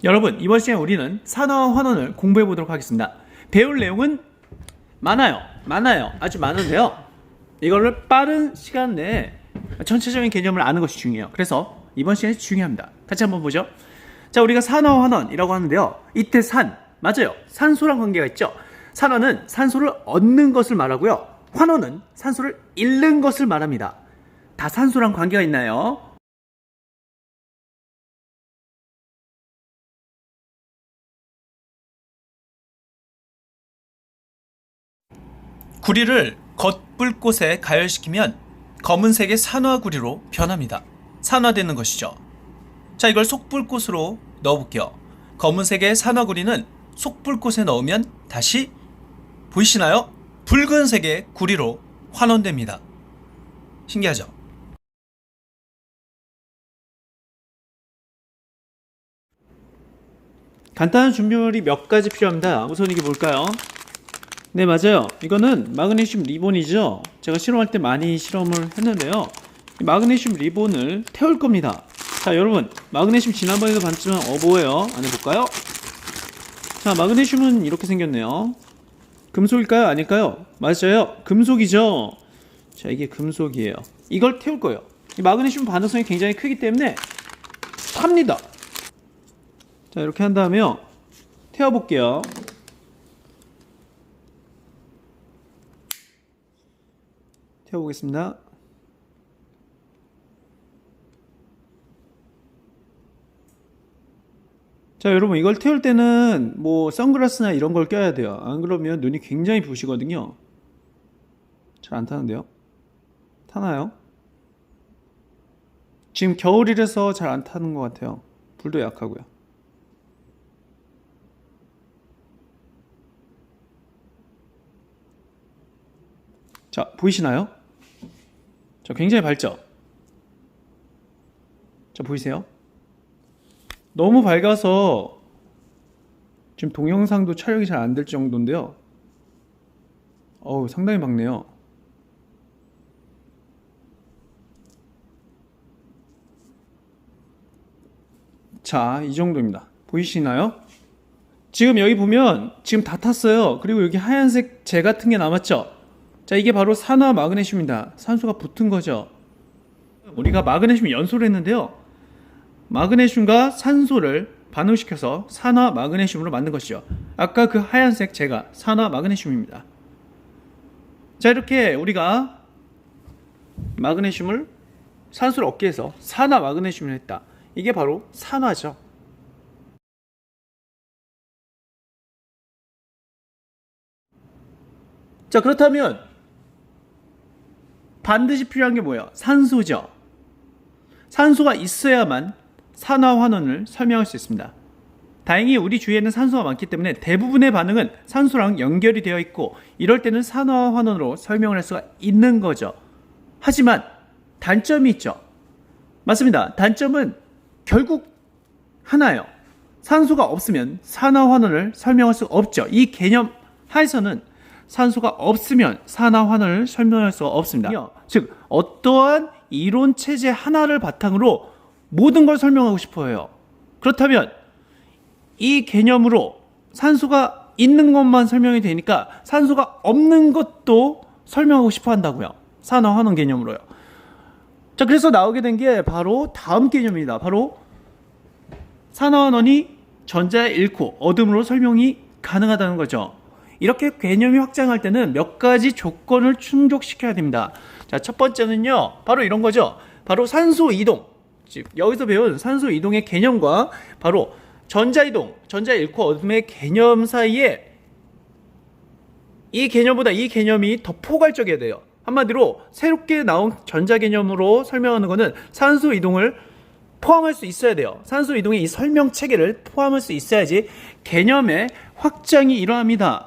여러분, 이번 시간에 우리는 산화와 환원을 공부해 보도록 하겠습니다. 배울 내용은 많아요. 아주 많은데요. 이거를 빠른 시간 내에 전체적인 개념을 아는 것이 중요해요. 그래서 이번 시간이 중요합니다. 같이 한번 보죠. 자, 우리가 산화와 환원이라고 하는데요. 이때 맞아요. 산소랑 관계가 있죠. 산화는 산소를 얻는 것을 말하고요. 환원은 산소를 잃는 것을 말합니다. 다 산소랑 관계가 있나요? 구리를 겉불꽃에 가열시키면 검은색의 산화구리로 변합니다. 산화되는 것이죠. 자, 이걸 속불꽃으로 넣어볼게요. 검은색의 산화구리는 속불꽃에 넣으면 다시 보이시나요? 붉은색의 구리로 환원됩니다. 신기하죠? 간단한 준비물이 몇 가지 필요합니다. 우선 이게 뭘까요? 네, 맞아요. 이거는 마그네슘 리본이죠. 제가 실험할 때 많이 실험을 했는데요. 이 마그네슘 리본을 태울 겁니다. 자, 여러분, 마그네슘 지난번에도 봤지만 뭐예요? 안에 볼까요? 자, 마그네슘은 이렇게 생겼네요. 금속일까요? 아닐까요? 맞아요. 금속이죠. 자, 이게 금속이에요. 이걸 태울 거예요. 이 마그네슘 반응성이 굉장히 크기 때문에 탑니다. 자, 이렇게 한 다음에요. 태워볼게요. 태워보겠습니다. 자, 여러분, 이걸 태울 때는 선글라스나 이런 걸 껴야 돼요. 안 그러면 눈이 굉장히 부시거든요. 잘 안 타는데요? 타나요? 지금 겨울이라서 잘 안 타는 것 같아요. 불도 약하고요. 자, 보이시나요? 자, 굉장히 밝죠? 자, 보이세요? 너무 밝아서 지금 동영상도 촬영이 잘 안 될 정도인데요. 상당히 밝네요. 자, 이 정도입니다. 보이시나요? 지금 여기 보면 지금 다 탔어요. 그리고 여기 하얀색 재 같은 게 남았죠? 자, 이게 바로 산화 마그네슘입니다. 산소가 붙은 거죠. 우리가 마그네슘 연소를 했는데요. 마그네슘과 산소를 반응시켜서 산화 마그네슘으로 만든 것이죠. 아까 그 하얀색 재가 산화 마그네슘입니다. 자, 이렇게 우리가 마그네슘을 산소를 얻기 위해서 산화 마그네슘을 했다. 이게 바로 산화죠. 자, 그렇다면 반드시 필요한 게 뭐예요? 산소죠. 산소가 있어야만 산화 환원을 설명할 수 있습니다. 다행히 우리 주위에는 산소가 많기 때문에 대부분의 반응은 산소랑 연결이 되어 있고, 이럴 때는 산화 환원으로 설명을 할 수가 있는 거죠. 하지만 단점이 있죠. 맞습니다. 단점은 결국 하나예요. 산소가 없으면 산화 환원을 설명할 수 없죠. 이 개념 하에서는 산소가 없으면 산화 환원을 설명할 수가 없습니다. 즉, 어떠한 이론 체제 하나를 바탕으로 모든 걸 설명하고 싶어요. 그렇다면 이 개념으로 산소가 있는 것만 설명이 되니까 산소가 없는 것도 설명하고 싶어 한다고요. 산화 환원 개념으로요. 자, 그래서 나오게 된 게 바로 다음 개념입니다. 바로 산화 환원이 전자 잃고 얻음으로 설명이 가능하다는 거죠. 이렇게 개념이 확장할 때는 몇 가지 조건을 충족시켜야 됩니다. 자, 첫 번째는요, 바로 이런 거죠. 바로 산소 이동. 여기서 배운 산소 이동의 개념과 바로 전자 이동, 전자 잃고 얻음의 개념 사이에 이 개념보다 이 개념이 더 포괄적이어야 돼요. 한마디로 새롭게 나온 전자 개념으로 설명하는 거는 산소 이동을 포함할 수 있어야 돼요. 산소 이동의 이 설명 체계를 포함할 수 있어야지 개념의 확장이 일어납니다.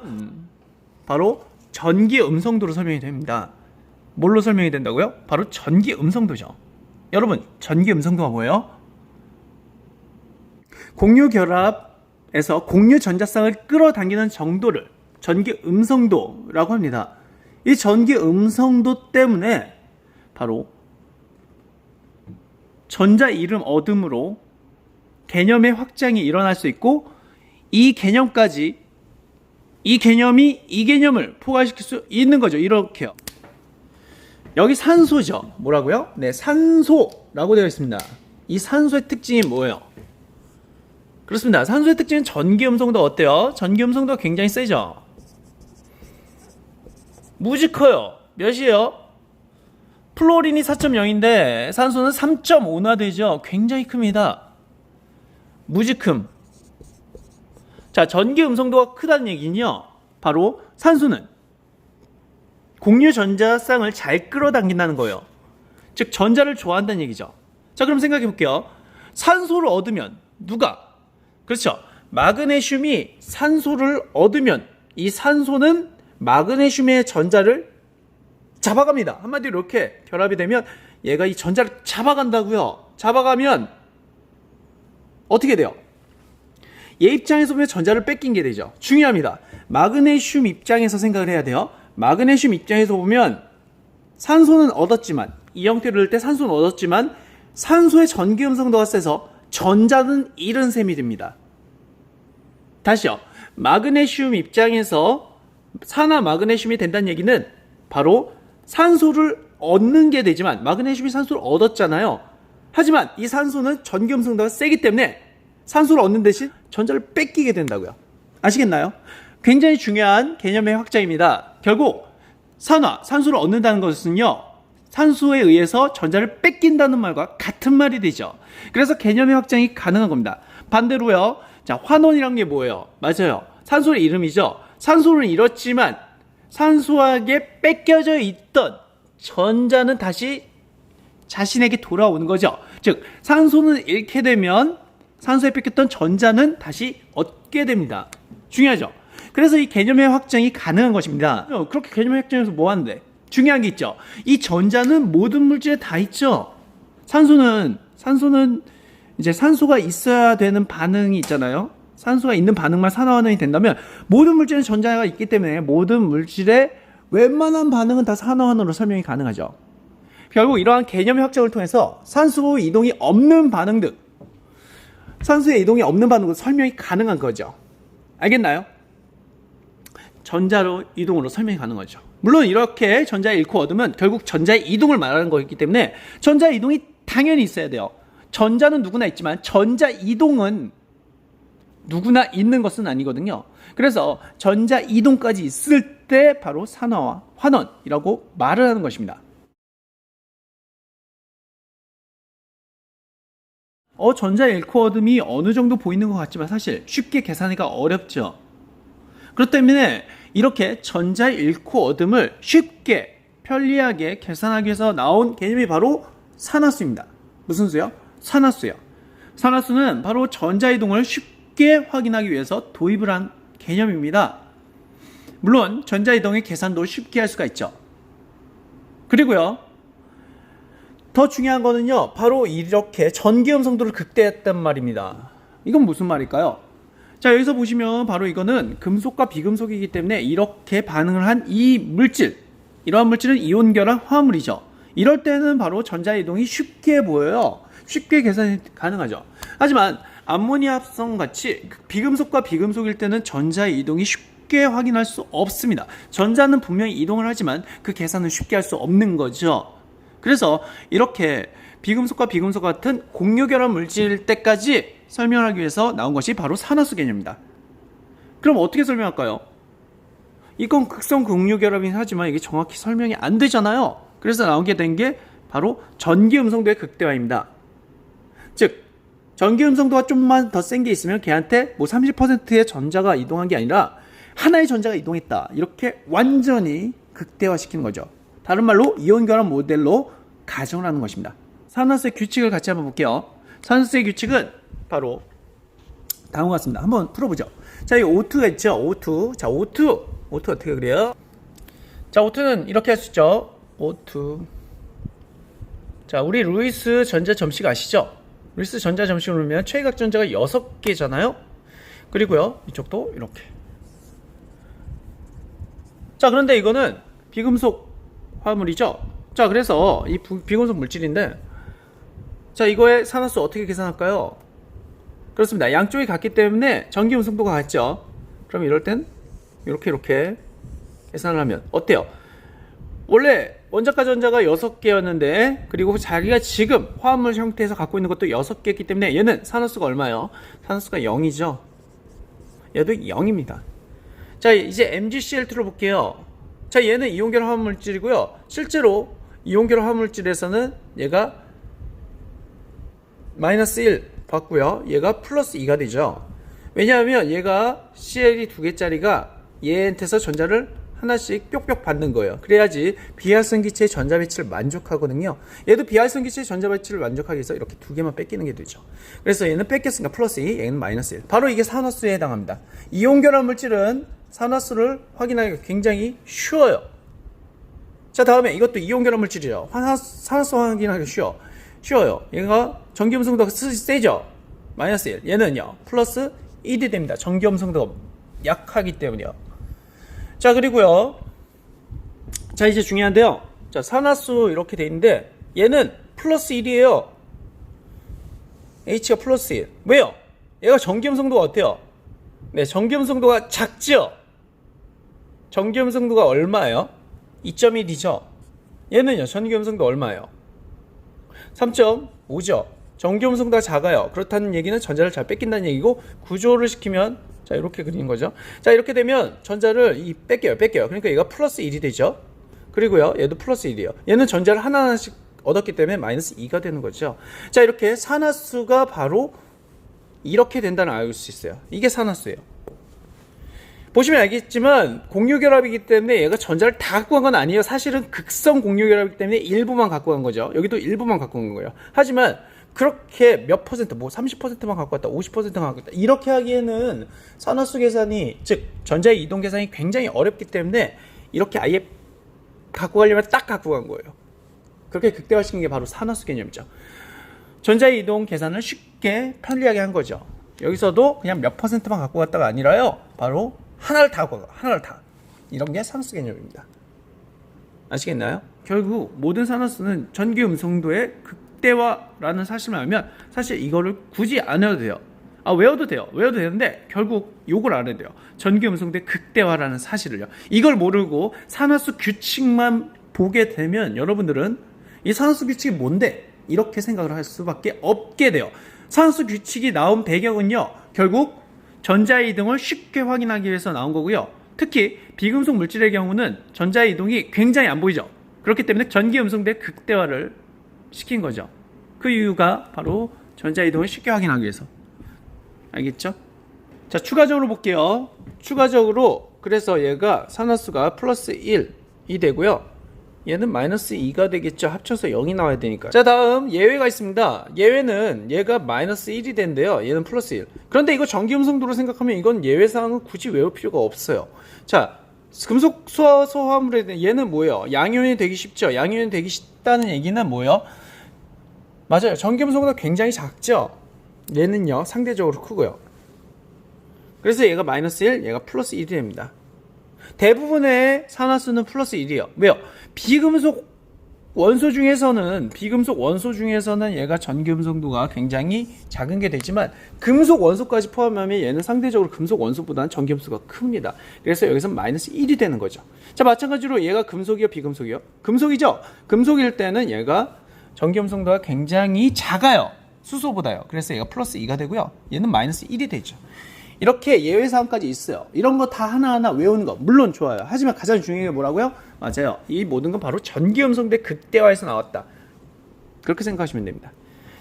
바로 전기 음성도로 설명이 됩니다. 뭘로 설명이 된다고요? 바로 전기 음성도죠. 여러분, 전기 음성도가 뭐예요? 공유 결합에서 공유 전자쌍을 끌어당기는 정도를 전기 음성도라고 합니다. 이 전기 음성도 때문에 바로 전자 이름 얻음으로 개념의 확장이 일어날 수 있고, 이 개념이 이 개념을 포괄시킬 수 있는 거죠. 이렇게요. 여기 산소죠. 뭐라고요? 네, 산소라고 되어 있습니다. 이 산소의 특징이 뭐예요? 그렇습니다. 산소의 특징은 전기음성도 어때요? 전기음성도 굉장히 세죠. 무지 커요. 몇이에요? 플로린이 4.0인데 산소는 3.5나 되죠. 굉장히 큽니다. 무지 큼. 자, 전기음성도가 크다는 얘기는요, 바로 산소는 공유 전자쌍을 잘 끌어당긴다는 거예요. 즉 전자를 좋아한다는 얘기죠. 자, 그럼 생각해 볼게요. 산소를 얻으면 누가? 그렇죠. 마그네슘이 산소를 얻으면 이 산소는 마그네슘의 전자를 잡아갑니다. 한마디로 이렇게 결합이 되면 얘가 이 전자를 잡아간다고요. 잡아가면 어떻게 돼요? 얘 입장에서 보면 전자를 뺏긴 게 되죠. 중요합니다. 마그네슘 입장에서 생각을 해야 돼요. 마그네슘 입장에서 보면 산소는 얻었지만, 이 형태로 될 때 산소는 얻었지만 산소의 전기음성도가 세서 전자는 잃은 셈이 됩니다. 다시요. 마그네슘 입장에서 산화 마그네슘이 된다는 얘기는 바로 산소를 얻는 게 되지만, 마그네슘이 산소를 얻었잖아요. 하지만 이 산소는 전기음성도가 세기 때문에 산소를 얻는 대신 전자를 뺏기게 된다고요. 아시겠나요? 굉장히 중요한 개념의 확장입니다. 결국 산소를 얻는다는 것은요, 산소에 의해서 전자를 뺏긴다는 말과 같은 말이 되죠. 그래서 개념의 확장이 가능한 겁니다. 반대로요, 자, 환원이란 게 뭐예요? 맞아요. 산소의 이름이죠. 산소를 잃었지만 산소에게 뺏겨져 있던 전자는 다시 자신에게 돌아오는 거죠. 즉, 산소는 잃게 되면 산소에 뺏겼던 전자는 다시 얻게 됩니다. 중요하죠. 그래서 이 개념의 확장이 가능한 것입니다. 그렇게 개념의 확장에서 뭐 하는데? 중요한 게 있죠. 이 전자는 모든 물질에 다 있죠. 산소는 이제 산소가 있어야 되는 반응이 있잖아요. 산소가 있는 반응만 산화환원이 된다면 모든 물질에 전자가 있기 때문에 모든 물질의 웬만한 반응은 다 산화환원으로 설명이 가능하죠. 결국 이러한 개념의 확장을 통해서 산소 이동이 없는 반응 등 산소의 이동이 없는 반응으로 설명이 가능한 거죠. 알겠나요? 전자로 이동으로 설명이 가능하죠. 물론 이렇게 전자를 잃고 얻으면 결국 전자의 이동을 말하는 거기 때문에 전자의 이동이 당연히 있어야 돼요. 전자는 누구나 있지만 전자 이동은 누구나 있는 것은 아니거든요. 그래서 전자 이동까지 있을 때 바로 산화와 환원이라고 말을 하는 것입니다. 전자 잃고 얻음이 어느 정도 보이는 것 같지만 사실 쉽게 계산하기가 어렵죠. 그렇기 때문에 이렇게 전자 잃고 얻음을 쉽게 편리하게 계산하기 위해서 나온 개념이 바로 산화수입니다. 무슨 수요? 산화수요. 산화수는 바로 전자 이동을 쉽게 확인하기 위해서 도입을 한 개념입니다. 물론 전자 이동의 계산도 쉽게 할 수가 있죠. 그리고요, 더 중요한 거는요, 바로 이렇게 전기음성도를 극대화했단 말입니다. 이건 무슨 말일까요? 자, 여기서 보시면 바로 이거는 금속과 비금속이기 때문에 이렇게 반응을 한 이 물질, 이러한 물질은 이온 결합 화합물이죠. 이럴 때는 바로 전자 이동이 쉽게 보여요. 쉽게 계산이 가능하죠. 하지만 암모니아 합성 같이 비금속과 비금속일 때는 전자 이동이 쉽게 확인할 수 없습니다. 전자는 분명히 이동을 하지만 그 계산은 쉽게 할 수 없는 거죠. 그래서 이렇게 비금속과 비금속 같은 공유결합 물질일 때까지 설명하기 위해서 나온 것이 바로 산화수 개념입니다. 그럼 어떻게 설명할까요? 이건 극성 공유결합이긴 하지만 이게 정확히 설명이 안 되잖아요. 그래서 나오게 된 게 바로 전기음성도의 극대화입니다. 즉, 전기음성도가 좀만 더 센 게 있으면 걔한테 뭐 30%의 전자가 이동한 게 아니라 하나의 전자가 이동했다, 이렇게 완전히 극대화시키는 거죠. 다른 말로 이온결합 모델로 가정을 하는 것입니다. 산화수의 규칙을 같이 한번 볼게요. 산화수의 규칙은 바로 다음과 같습니다. 한번 풀어보죠. 자, 이 O2가 있죠. O2. 자, O2 어떻게 그래요? 자, O2는 이렇게 할 수 있죠. O2. 자, 우리 루이스 전자 점식 아시죠? 루이스 전자 점식을 보면 최외각 전자가 6개잖아요. 그리고요, 이쪽도 이렇게. 자, 그런데 이거는 비금속 화물이죠. 자, 그래서 이 비금속 물질인데, 자, 이거의 산화수 어떻게 계산할까요? 그렇습니다. 양쪽이 같기 때문에 전기 음성도가 같죠. 그럼 이럴 땐 이렇게 계산을 하면 어때요? 원래 원자과 전자가 6개였는데 그리고 자기가 지금 화합물 형태에서 갖고 있는 것도 6개였기 때문에 얘는 산화수가 얼마예요? 산화수가 0이죠. 얘도 0입니다. 자, 이제 MgCl2로 볼게요. 자, 얘는 이온결합 화합물질이고요. 실제로 이온결합 화합물질에서는 얘가 마이너스 1 받고요. 얘가 플러스 2가 되죠. 왜냐하면 얘가 CL이 2개짜리가 얘한테서 전자를 하나씩 뾱뾱 받는 거예요. 그래야지 비활성 기체의 전자 배치를 만족하거든요. 얘도 비활성 기체의 전자 배치를 만족하기 위해서 이렇게 2개만 뺏기는 게 되죠. 그래서 얘는 뺏겼으니까 플러스 2, 얘는 마이너스 1. 바로 이게 산화수에 해당합니다. 이온결합 물질은 산화수를 확인하기가 굉장히 쉬워요. 자, 다음에 이것도 이온결합 물질이죠. 산화수 확인하기가 쉬워요. 얘가 전기음성도가 세죠. 마이너스 1. 얘는요 플러스 1이 됩니다. 전기음성도가 약하기 때문이요. 자, 그리고요, 자, 이제 중요한데요. 자, 산화수 이렇게 돼 있는데 얘는 플러스 1이에요. H가 플러스 1. 왜요? 얘가 전기음성도가 어때요? 네, 전기음성도가 작죠. 전기음성도가 얼마예요? 2.1이죠. 얘는요 전기음성도 얼마예요? 3.5죠. 전기음성도가 작아요. 그렇다는 얘기는 전자를 잘 뺏긴다는 얘기고, 구조를 시키면 자, 이렇게 그리는 거죠. 자, 이렇게 되면 전자를 뺏겨요. 그러니까 얘가 플러스 1이 되죠. 그리고요, 얘도 플러스 1이에요. 얘는 전자를 하나씩 얻었기 때문에 마이너스 2가 되는 거죠. 자, 이렇게 산화수가 바로 이렇게 된다는 알 수 있어요. 이게 산화수예요. 보시면 알겠지만 공유결합이기 때문에 얘가 전자를 다 갖고 간 건 아니에요. 사실은 극성 공유결합이기 때문에 일부만 갖고 간 거죠. 여기도 일부만 갖고 간 거예요. 하지만 그렇게 몇 퍼센트, 뭐 30%만 갖고 왔다, 50%만 갖고 왔다, 이렇게 하기에는 산화수 계산이, 즉 전자의 이동 계산이 굉장히 어렵기 때문에 이렇게 아예 갖고 가려면 딱 갖고 간 거예요. 그렇게 극대화시킨 게 바로 산화수 개념이죠. 전자의 이동 계산을 쉽게 편리하게 한 거죠. 여기서도 그냥 몇 퍼센트만 갖고 갔다가 아니라요, 바로 하나를 다 갖고 가, 하나를 다. 이런 게 산화수 개념입니다. 아시겠나요? 결국 모든 산화수는 전기 음성도의 극대화라는 사실을 알면 사실 이거를 굳이 안 해도 돼요. 외워도 돼요. 외워도 되는데 결국 요걸 알아야 돼요. 전기 음성도의 극대화라는 사실을요. 이걸 모르고 산화수 규칙만 보게 되면 여러분들은 이 산화수 규칙이 뭔데? 이렇게 생각을 할 수밖에 없게 돼요. 산화수 규칙이 나온 배경은요, 결국 전자의 이동을 쉽게 확인하기 위해서 나온 거고요. 특히 비금속 물질의 경우는 전자의 이동이 굉장히 안 보이죠. 그렇기 때문에 전기 음성도의 극대화를 시킨 거죠. 그 이유가 바로 전자의 이동을 쉽게 확인하기 위해서. 알겠죠? 자, 추가적으로 볼게요. 추가적으로 그래서 얘가 산화수가 플러스 1이 되고요. 얘는 마이너스 2가 되겠죠. 합쳐서 0이 나와야 되니까. 자, 다음 예외가 있습니다. 예외는 얘가 마이너스 1이 된대요. 얘는 플러스 1. 그런데 이거 전기음성도로 생각하면 이건 예외사항은 굳이 외울 필요가 없어요. 자, 금속 수소 화물에 대한 얘는 뭐예요? 양이온이 되기 쉽죠. 양이온이 되기 쉽다는 얘기는 뭐예요? 맞아요. 전기음성도가 굉장히 작죠. 얘는요 상대적으로 크고요. 그래서 얘가 마이너스 1, 얘가 플러스 1이 됩니다. 대부분의 산화수는 플러스 1이에요. 왜요? 비금속 원소 중에서는 얘가 전기음성도가 굉장히 작은 게 되지만 금속 원소까지 포함하면 얘는 상대적으로 금속 원소보다는 전기음성도가 큽니다. 그래서 여기서 마이너스 1이 되는 거죠. 자, 마찬가지로 얘가 금속이요, 비금속이요? 금속이죠? 금속일 때는 얘가 전기음성도가 굉장히 작아요. 수소보다요. 그래서 얘가 플러스 2가 되고요. 얘는 마이너스 1이 되죠. 이렇게 예외사항까지 있어요. 이런 거 다 하나하나 외우는 거 물론 좋아요. 하지만 가장 중요한 게 뭐라고요? 맞아요. 이 모든 건 바로 전기음성도의 극대화에서 나왔다. 그렇게 생각하시면 됩니다.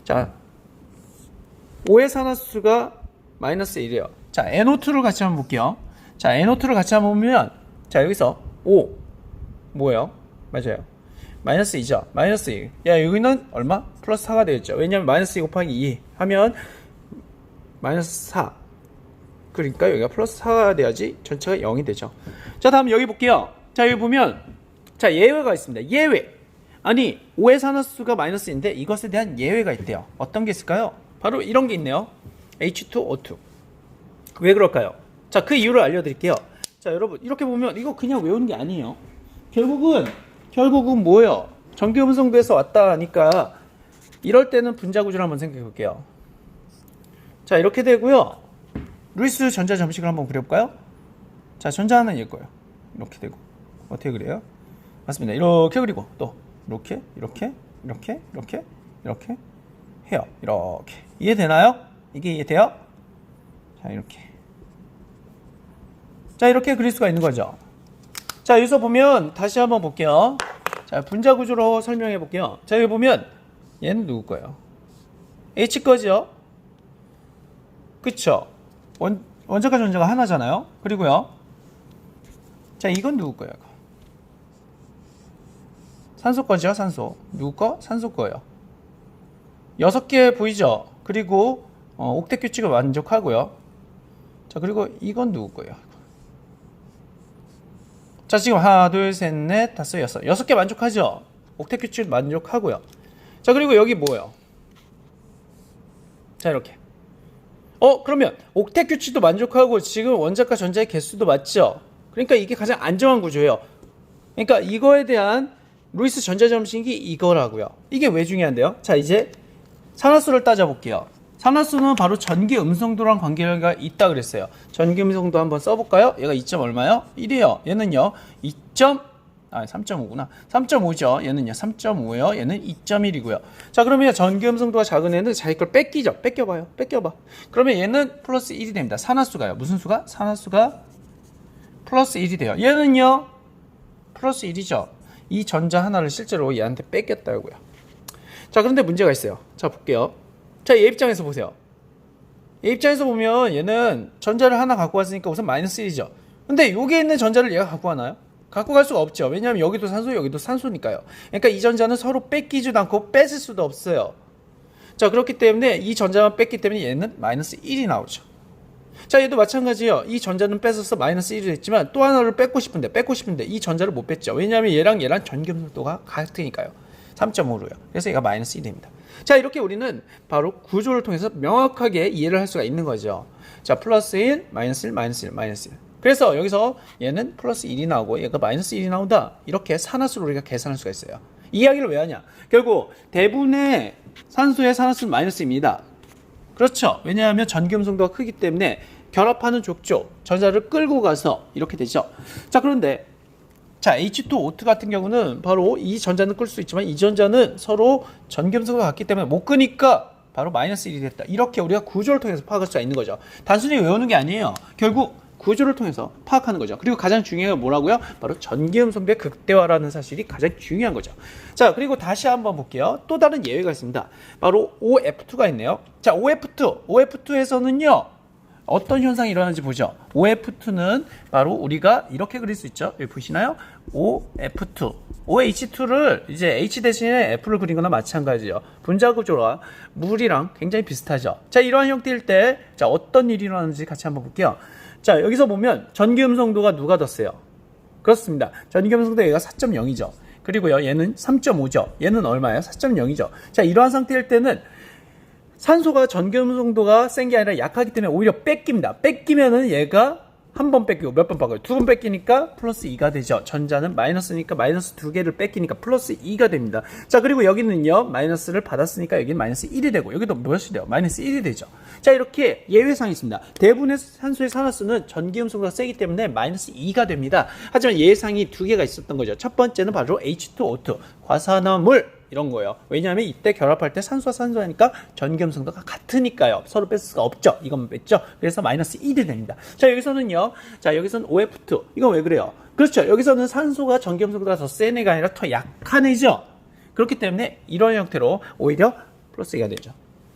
자, 5의 산화수가 마이너스 1이에요. 자, NO2를 같이 한번 볼게요. 자, NO2를 같이 한번 보면, 자, 여기서 5 뭐예요? 맞아요. 마이너스 2죠. 마이너스 2. 야, 여기는 얼마? 플러스 4가 되겠죠. 왜냐면 마이너스 2 곱하기 2 하면 마이너스 4. 그러니까 여기가 플러스 4가 돼야지 전체가 0이 되죠. 자, 다음 여기 볼게요. 자, 여기 보면 자, 예외가 있습니다. 예외. 아니, 5의 산화수가 마이너스인데 이것에 대한 예외가 있대요. 어떤 게 있을까요? 바로 이런 게 있네요. H2O2. 왜 그럴까요? 자, 그 이유를 알려드릴게요. 자, 여러분 이렇게 보면 이거 그냥 외우는 게 아니에요. 결국은 뭐예요? 전기음성도에서 왔다 하니까 이럴 때는 분자 구조를 한번 생각해 볼게요. 자, 이렇게 되고요. 루이스 전자 점식을 한번 그려볼까요? 자, 전자 하나는 얘일 거예요. 이렇게 되고. 어떻게 그래요? 맞습니다. 이렇게 그리고 또 이렇게 해요. 이렇게. 이해되나요? 이게 이해돼요? 자, 이렇게. 자, 이렇게 그릴 수가 있는 거죠. 자, 여기서 보면 다시 한번 볼게요. 자, 분자 구조로 설명해 볼게요. 자, 여기 보면 얘는 누구 거예요? H 거죠? 그쵸? 원자과 전자가 하나잖아요. 그리고요. 자, 이건 누구 거예요? 산소 거죠, 산소. 누구 거? 산소 거예요. 6개 보이죠? 그리고 옥텟 규칙을 만족하고요. 자, 그리고 이건 누구 거예요? 자, 지금 하나, 둘, 셋, 넷, 다섯, 여섯. 6개 만족하죠? 옥텟 규칙 만족하고요. 자, 그리고 여기 뭐예요? 자, 이렇게. 그러면 옥텟 규칙도 만족하고 지금 원자과 전자의 개수도 맞죠? 그러니까 이게 가장 안정한 구조예요. 그러니까 이거에 대한 루이스 전자 점식이 이거라고요. 이게 왜 중요한데요? 자, 이제 산화수를 따져볼게요. 산화수는 바로 전기 음성도랑 관계가 있다 그랬어요. 전기 음성도 한번 써볼까요? 얘가 2점 얼마요? 1이에요. 얘는요 3.5구나. 3.5죠. 얘는요 3.5예요. 얘는 2.1이고요. 자, 그러면 전기 음성도가 작은 애는 자기 걸 뺏기죠. 뺏겨봐요. 뺏겨봐. 그러면 얘는 플러스 1이 됩니다. 산화수가요. 무슨 수가? 산화수가 플러스 1이 돼요. 얘는요 플러스 1이죠. 이 전자 하나를 실제로 얘한테 뺏겼다고요. 자, 그런데 문제가 있어요. 자, 볼게요. 자, 얘 입장에서 보세요. 얘 입장에서 보면 얘는 전자를 하나 갖고 왔으니까 우선 마이너스 1이죠. 근데 여기에 있는 전자를 얘가 갖고 가나요? 갖고 갈 수가 없죠. 왜냐하면 여기도 산소, 여기도 산소니까요. 그러니까 이 전자는 서로 뺏기지도 않고 뺏을 수도 없어요. 자, 그렇기 때문에 이 전자만 뺐기 때문에 얘는 마이너스 1이 나오죠. 자, 얘도 마찬가지예요. 이 전자는 뺏어서 마이너스 1이 됐지만 또 하나를 뺏고 싶은데 이 전자를 못 뺐죠. 왜냐하면 얘랑 전기 음성도가 같으니까요. 3.5로요. 그래서 얘가 마이너스 1입니다. 자, 이렇게 우리는 바로 구조를 통해서 명확하게 이해를 할 수가 있는 거죠. 자, 플러스 1, 마이너스 1, 마이너스 1, 마이너스 1. 그래서 여기서 얘는 플러스 1이 나오고 얘가 마이너스 1이 나온다. 이렇게 산화수를 우리가 계산할 수가 있어요. 이 이야기를 왜 하냐? 결국 대부분의 산소의 산화수는 마이너스입니다. 그렇죠. 왜냐하면 전기 음성도가 크기 때문에 결합하는 족족 전자를 끌고 가서 이렇게 되죠. 자, 그런데 자, H2O2 같은 경우는 바로 이 전자는 끌 수 있지만 이 전자는 서로 전기 음성도가 같기 때문에 못 끄니까 바로 마이너스 1이 됐다. 이렇게 우리가 구조를 통해서 파악할 수가 있는 거죠. 단순히 외우는 게 아니에요. 결국 구조를 통해서 파악하는 거죠. 그리고 가장 중요한 건 뭐라고요? 바로 전기 음성도의 극대화라는 사실이 가장 중요한 거죠. 자, 그리고 다시 한번 볼게요. 또 다른 예외가 있습니다. 바로 OF2가 있네요. 자, OF2에서는요 어떤 현상이 일어나는지 보죠. OF2는 바로 우리가 이렇게 그릴 수 있죠. 여기 보시나요? OF2. OH2를 이제 H 대신에 F를 그린 거나 마찬가지죠. 분자 구조와 물이랑 굉장히 비슷하죠. 자, 이러한 형태일 때 자, 어떤 일이 일어나는지 같이 한번 볼게요. 자, 여기서 보면 전기 음성도가 누가 더 세요? 그렇습니다. 전기 음성도 얘가 4.0이죠. 그리고요, 얘는 3.5죠. 얘는 얼마예요? 4.0이죠. 자, 이러한 상태일 때는 산소가 전기 음성도가 센 게 아니라 약하기 때문에 오히려 뺏깁니다. 뺏기면은 얘가 한 번 뺏기고 몇 번 뺏겨요? 2번 뺏기니까 플러스 2가 되죠. 전자는 마이너스니까 마이너스 2개를 뺏기니까 플러스 2가 됩니다. 자, 그리고 여기는요 마이너스를 받았으니까 여기는 마이너스 1이 되고 여기도 무엇이 돼요? 마이너스 1이 되죠. 자, 이렇게 예외상이 있습니다. 대부분의 산소의 산화수는 전기 음성도가 세기 때문에 마이너스 2가 됩니다. 하지만 예외상이 두 개가 있었던 거죠. 첫 번째는 바로 H2O2 과산화물 이런 거예요. 왜냐하면 이때 결합할 때 산소와 산소하니까 전기 음성도가 같으니까요. 서로 뺄 수가 없죠. 이건 뺐죠. 그래서 마이너스 1이 됩니다. 자, 여기서는요. 자, 여기서는 OF2. 이건 왜 그래요? 그렇죠. 여기서는 산소가 전기 음성도가 더 센 애가 아니라 더 약한 애죠. 그렇기 때문에 이런 형태로 오히려 플러스 2가 되죠.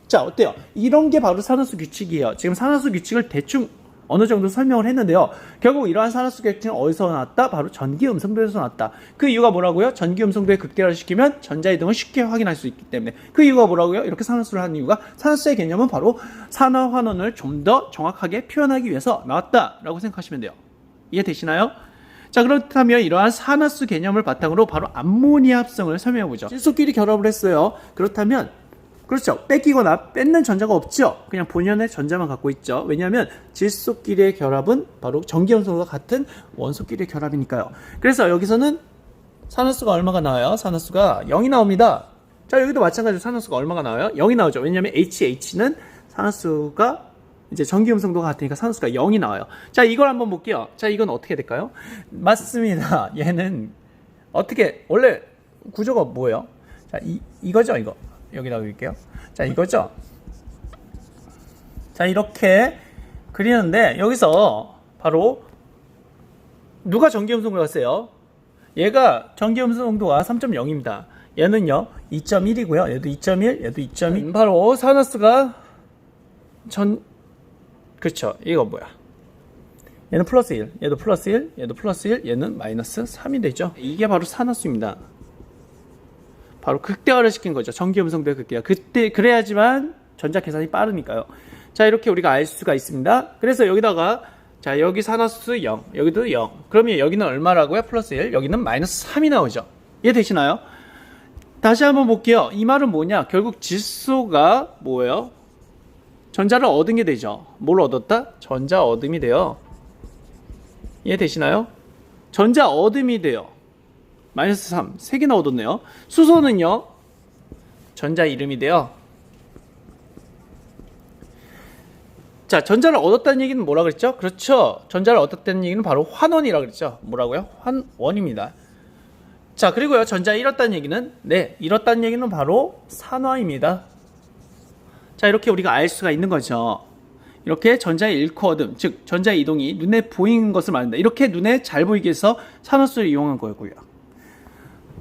자, 어때요? 이런 게 바로 산화수 규칙이에요. 지금 산화수 규칙을 대충 어느 정도 설명을 했는데요. 결국 이러한 산화수 규칙은 어디서 나왔다? 바로 전기 음성도에서 나왔다. 그 이유가 뭐라고요? 전기 음성도에 극대화를 시키면 전자이동을 쉽게 확인할 수 있기 때문에. 그 이유가 뭐라고요? 이렇게 산화수를 하는 이유가 산화수의 개념은 바로 산화환원을 좀 더 정확하게 표현하기 위해서 나왔다라고 생각하시면 돼요. 이해되시나요? 자, 그렇다면 이러한 산화수 개념을 바탕으로 바로 암모니아 합성을 설명해보죠. 질소끼리 결합을 했어요. 그렇다면 그렇죠. 뺏기거나 뺏는 전자가 없죠. 그냥 본연의 전자만 갖고 있죠. 왜냐하면 질소끼리의 결합은 바로 전기 음성도가 같은 원소끼리의 결합이니까요. 그래서 여기서는 산화수가 얼마가 나와요? 산화수가 0이 나옵니다. 자, 여기도 마찬가지로 산화수가 얼마가 나와요? 0이 나오죠. 왜냐하면 HH는 산화수가 이제 전기음 성도가 같으니까 산소가 0이 나와요. 자, 이걸 한번 볼게요. 자, 이건 어떻게 될까요? 맞습니다. 얘는 어떻게, 원래 구조가 뭐예요? 자, 이거죠, 이거. 여기다 그릴게요. 자, 이거죠. 자, 이렇게 그리는데, 여기서 바로 누가 전기음 성도가 세요? 얘가 전기음 성도가 3.0입니다. 얘는요 2.1이고요. 얘도 2.1, 얘도 2.2. 바로 산화수가 그렇죠. 이거 뭐야? 얘는 플러스 1, 얘도 플러스 1, 얘도 플러스 1, 얘는 마이너스 3이 되죠. 이게 바로 산화수입니다. 바로 극대화를 시킨 거죠. 전기음 성도의 극대화. 그때 그래야지만 전자 계산이 빠르니까요. 자, 이렇게 우리가 알 수가 있습니다. 그래서 여기다가 자, 여기 산화수 0, 여기도 0. 그러면 여기는 얼마라고요? 플러스 1, 여기는 마이너스 3이 나오죠. 이해되시나요? 다시 한번 볼게요. 이 말은 뭐냐? 결국 질소가 뭐예요? 전자를 얻은 게 되죠. 뭘 얻었다? 전자 얻음이 돼요. 이해되시나요? 전자 얻음이 돼요. 마이너스 3, 3개나 얻었네요. 수소는요? 전자 이름이 돼요. 자, 전자를 얻었다는 얘기는 뭐라 그랬죠? 그렇죠. 전자를 얻었다는 얘기는 바로 환원이라 그랬죠. 뭐라고요? 환원입니다. 자, 그리고요, 전자 잃었다는 얘기는, 네, 잃었다는 얘기는 바로 산화입니다. 자, 이렇게 우리가 알 수가 있는 거죠. 이렇게 전자의 잃고 얻음, 즉 전자의 이동이 눈에 보이는 것을 말한다. 이렇게 눈에 잘 보이게 해서 산화수를 이용한 거고요.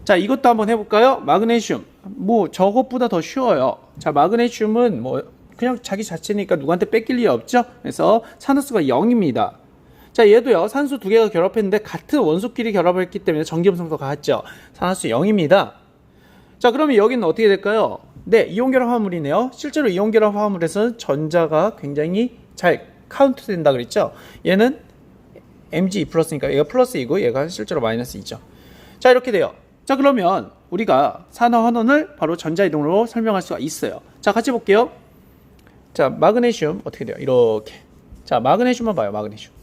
자, 이것도 한번 해볼까요? 마그네슘. 뭐 저것보다 더 쉬워요. 자, 마그네슘은 뭐 그냥 자기 자체니까 누구한테 뺏길 일이 없죠. 그래서 산화수가 0입니다. 자, 얘도요, 산소 두 개가 결합했는데 같은 원소끼리 결합을 했기 때문에 전기음 성도가 같죠. 산화수 0입니다. 자, 그러면 여기는 어떻게 될까요? 네, 이온결합 화합물이네요. 실제로 이온결합 화합물에서는 전자가 굉장히 잘 카운트 된다 그랬죠. 얘는 Mg 플러스니까 얘가 플러스이고 얘가 실제로 마이너스이죠. 자, 이렇게 돼요. 자, 그러면 우리가 산화환원을 바로 전자이동으로 설명할 수가 있어요. 자, 같이 볼게요. 자, 마그네슘 어떻게 돼요? 이렇게. 자, 마그네슘만 봐요. 마그네슘.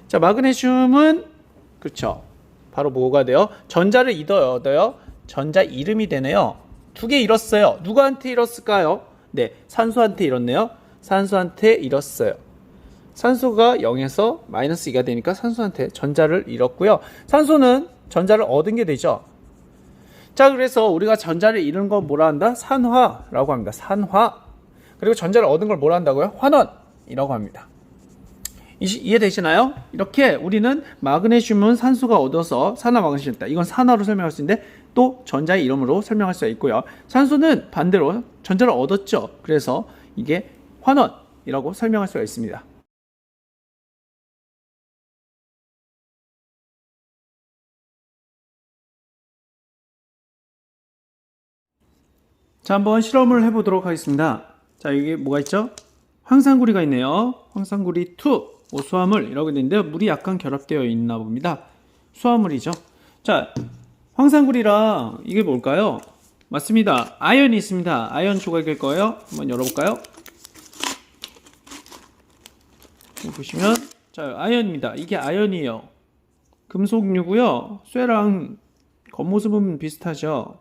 자, 마그네슘은 그렇죠. 바로 뭐가 돼요? 전자를 얻어요. 전자 이름이 되네요. 두 개 잃었어요. 누구한테 잃었을까요? 네, 산소한테 잃었네요. 산소한테 잃었어요. 산소가 0에서 마이너스 2가 되니까 산소한테 전자를 잃었고요. 산소는 전자를 얻은 게 되죠. 자, 그래서 우리가 전자를 잃은 걸 뭐라 한다? 산화라고 합니다. 산화. 그리고 전자를 얻은 걸 뭐라 한다고요? 환원이라고 합니다. 이해되시나요? 이렇게 우리는 마그네슘은 산소가 얻어서 산화 마그네슘이다. 이건 산화로 설명할 수 있는데 또 전자의 이름으로 설명할 수가 있고요. 산소는 반대로 전자를 얻었죠. 그래서 이게 환원이라고 설명할 수가 있습니다. 자, 한번 실험을 해보도록 하겠습니다. 자, 여기 뭐가 있죠? 황산구리가 있네요. 황산구리 2 수화물이라고 있는데 물이 약간 결합되어 있나 봅니다. 수화물이죠. 자, 황산구리랑 이게 뭘까요? 맞습니다. 아연이 있습니다. 아연 조각일 거예요. 한번 열어볼까요? 보시면 자, 아연입니다. 이게 아연이에요. 금속류고요. 쇠랑 겉모습은 비슷하죠.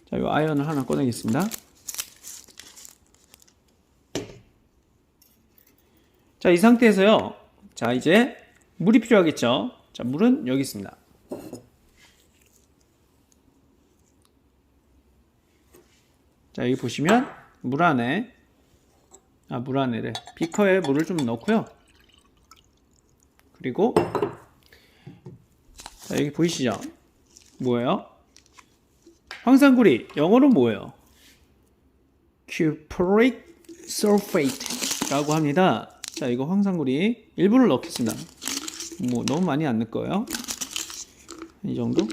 자, 이 아연을 하나 꺼내겠습니다. 자, 이 상태에서요. 자, 이제 물이 필요하겠죠. 자, 물은 여기 있습니다. 자, 여기 보시면 물 안에 물 안에래. 비커에 물을 좀 넣고요. 그리고 자, 여기 보이시죠? 뭐예요? 황산구리. 영어로 뭐예요? cupric sulfate라고 합니다. 자, 이거 황산구리 일부를 넣겠습니다. 뭐 너무 많이 안 넣을 거예요. 이 정도?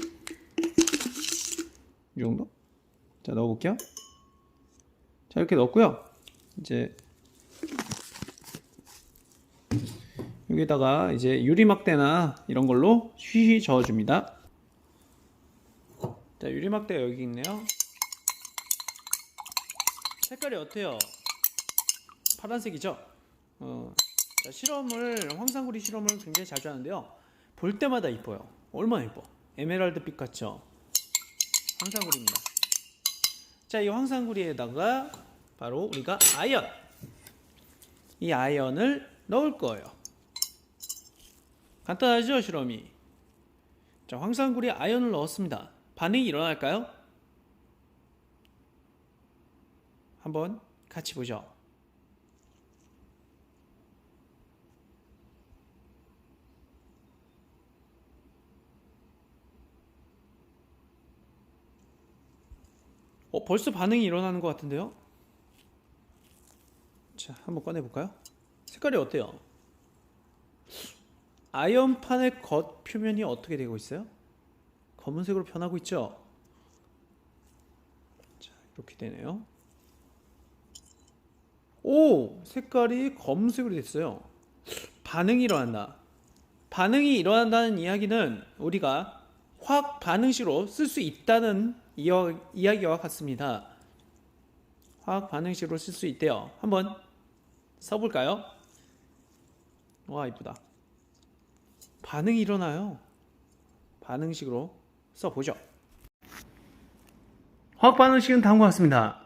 이 정도? 자, 넣어볼게요. 자, 이렇게 넣었고요. 이제 여기다가 이제 유리막대나 이런 걸로 쉬쉬 저어줍니다. 자, 유리막대가 여기 있네요. 색깔이 어때요? 파란색이죠? 자, 황산구리 실험을 굉장히 자주 하는데요. 볼 때마다 이뻐요. 얼마나 이뻐? 에메랄드빛 같죠? 황산구리입니다. 자, 이 황산구리에다가 바로 우리가 아연. 이 아연을 넣을 거예요. 간단하죠, 실험이? 자, 황산구리에 아연을 넣었습니다. 반응이 일어날까요? 한번 같이 보죠. 벌써 반응이 일어나는 것 같은데요? 자, 한번 꺼내볼까요? 색깔이 어때요? 아연판의 겉 표면이 어떻게 되고 있어요? 검은색으로 변하고 있죠? 자, 이렇게 되네요. 오! 색깔이 검은색으로 됐어요. 반응이 일어난다. 반응이 일어난다는 이야기는 우리가 화학 반응식으로 쓸 수 있다는 이야기와 같습니다. 화학 반응식으로 쓸 수 있대요. 한번 써볼까요? 와, 이쁘다. 반응이 일어나요. 반응식으로 써보죠. 화학 반응식은 다음과 같습니다.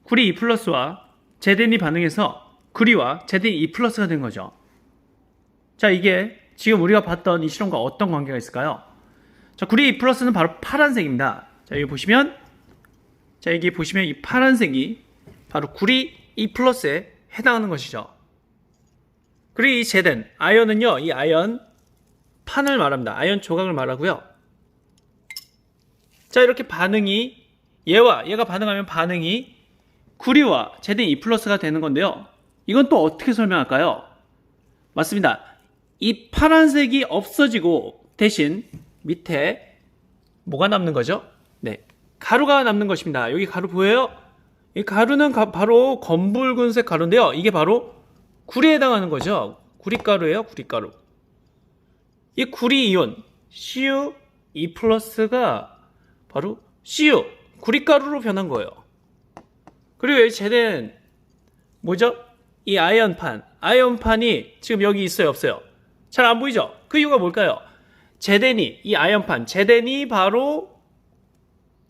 구리 2+와 제덴이 반응해서 구리와 제덴 2+가 된 거죠. 자, 이게 지금 우리가 봤던 이 실험과 어떤 관계가 있을까요? 자, 구리 2+는 바로 파란색입니다. 자, 여기 보시면, 이 파란색이 바로 구리 2+에 해당하는 것이죠. 그리고 이 제덴, 아연은요, 이 아연 판을 말합니다. 아연 조각을 말하고요. 자, 이렇게 반응이, 얘가 반응하면 반응이 구리와 제덴 2+가 되는 건데요. 이건 또 어떻게 설명할까요? 맞습니다. 이 파란색이 없어지고 대신 밑에 뭐가 남는 거죠? 네, 가루가 남는 것입니다. 여기 가루 보여요? 이 가루는 바로 검붉은색 가루인데요. 이게 바로 구리에 해당하는 거죠. 구리가루예요, 구리가루. 이 구리 이온 Cu2+가 바로 Cu, 구리가루로 변한 거예요. 그리고 여기 제덴 뭐죠? 이 아연판이 지금 여기 있어요, 없어요? 잘 안 보이죠? 그 이유가 뭘까요? 제덴이, 이 아연판, 제덴이 바로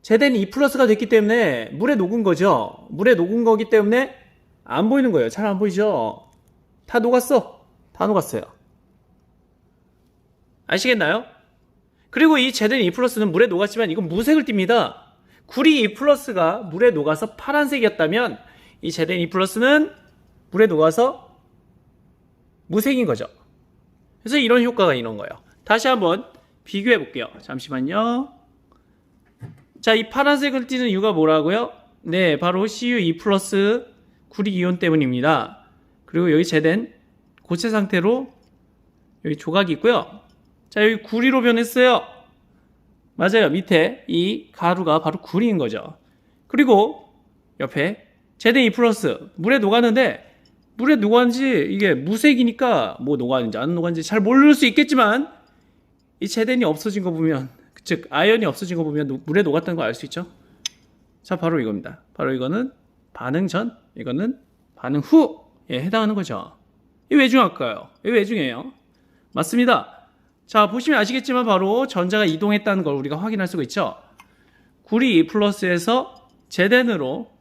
제덴이 2+가 됐기 때문에 물에 녹은 거죠. 물에 녹은 거기 때문에 안 보이는 거예요. 잘 안 보이죠? 다 녹았어. 다 녹았어요. 아시겠나요? 그리고 이 제덴 2+는 물에 녹았지만 이건 무색을 띱니다. 구리 2+가 물에 녹아서 파란색이었다면 이 제덴 2+는 물에 녹아서 무색인 거죠. 그래서 이런 효과가 있는 거예요. 다시 한번 비교해 볼게요. 잠시만요. 자, 이 파란색을 띠는 이유가 뭐라고요? 네, 바로 Cu2+ 구리 이온 때문입니다. 그리고 여기 제덴 고체 상태로 여기 조각이 있고요. 자, 여기 구리로 변했어요. 맞아요. 밑에 이 가루가 바로 구리인 거죠. 그리고 옆에 제덴 2+ 물에 녹았는데, 물에 녹았는지 이게 무색이니까 뭐 녹았는지 안 녹았는지 잘 모를 수 있겠지만 이 제덴이 없어진 거 보면, 즉 아연이 없어진 거 보면 물에 녹았다는 걸 알 수 있죠. 자, 바로 이겁니다. 바로 이거는 반응 전, 이거는 반응 후에 해당하는 거죠. 이게 왜 중요할까요? 이게 왜 중요해요? 맞습니다. 자, 보시면 아시겠지만 바로 전자가 이동했다는 걸 우리가 확인할 수가 있죠. 구리 2+에서 제덴으로,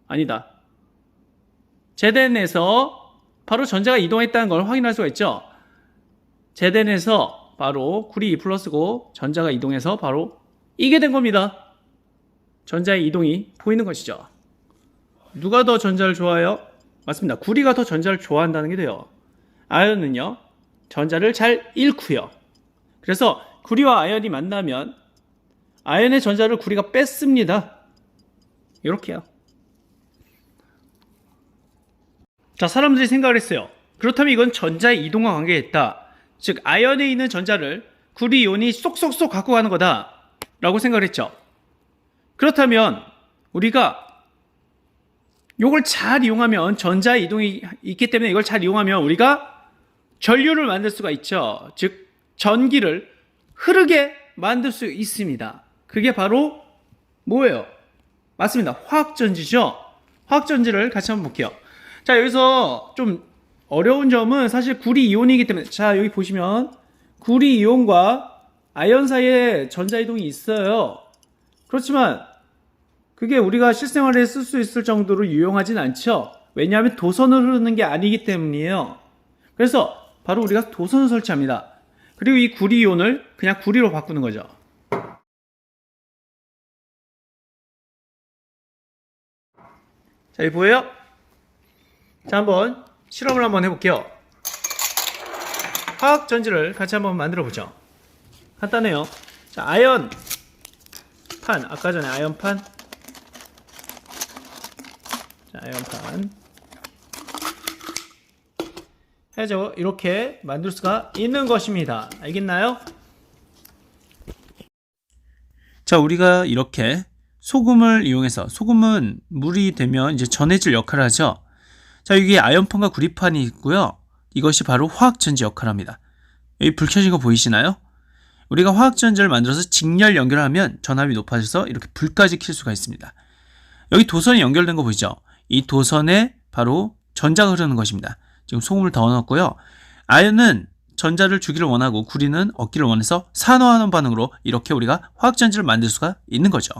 아니다, 제덴에서 바로 전자가 이동했다는 걸 확인할 수가 있죠. 제덴에서 바로 구리 2+고 전자가 이동해서 바로 이게 된 겁니다. 전자의 이동이 보이는 것이죠. 누가 더 전자를 좋아해요? 맞습니다. 구리가 더 전자를 좋아한다는 게 돼요. 아연은요, 전자를 잘 잃고요. 그래서 구리와 아연이 만나면 아연의 전자를 구리가 뺐습니다. 이렇게요. 자, 사람들이 생각을 했어요. 그렇다면 이건 전자의 이동과 관계했다. 즉 아연에 있는 전자를 구리 이온이 쏙쏙쏙 갖고 가는 거다 라고 생각을 했죠. 그렇다면 우리가 이걸 잘 이용하면, 전자의 이동이 있기 때문에 이걸 잘 이용하면 우리가 전류를 만들 수가 있죠. 즉 전기를 흐르게 만들 수 있습니다. 그게 바로 뭐예요? 맞습니다. 화학전지죠. 화학전지를 같이 한번 볼게요. 자, 여기서 좀 어려운 점은 사실 구리 이온이기 때문에, 자, 여기 보시면 구리 이온과 아연 사이에 전자 이동이 있어요. 그렇지만 그게 우리가 실생활에 쓸 수 있을 정도로 유용하진 않죠. 왜냐하면 도선을 흐르는 게 아니기 때문이에요. 그래서 바로 우리가 도선을 설치합니다. 그리고 이 구리이온을 그냥 구리로 바꾸는 거죠. 자, 여기 보여요? 자, 한번 실험을 한번 해볼게요. 화학 전지를 같이 한번 만들어 보죠. 간단해요. 자, 아연 판, 아까 전에 아연판. 자, 아연판 해서 이렇게 만들 수가 있는 것입니다. 알겠나요? 자, 우리가 이렇게 소금을 이용해서, 소금은 물이 되면 이제 전해질 역할을 하죠. 자, 여기 아연판과 구리판이 있고요. 이것이 바로 화학전지 역할을 합니다. 여기 불 켜진 거 보이시나요? 우리가 화학전지를 만들어서 직렬 연결을 하면 전압이 높아져서 이렇게 불까지 킬 수가 있습니다. 여기 도선이 연결된 거 보이죠? 이 도선에 바로 전자가 흐르는 것입니다. 지금 소금을 더 넣었고요. 아연은 전자를 주기를 원하고 구리는 얻기를 원해서 산화하는 반응으로 이렇게 우리가 화학전지를 만들 수가 있는 거죠.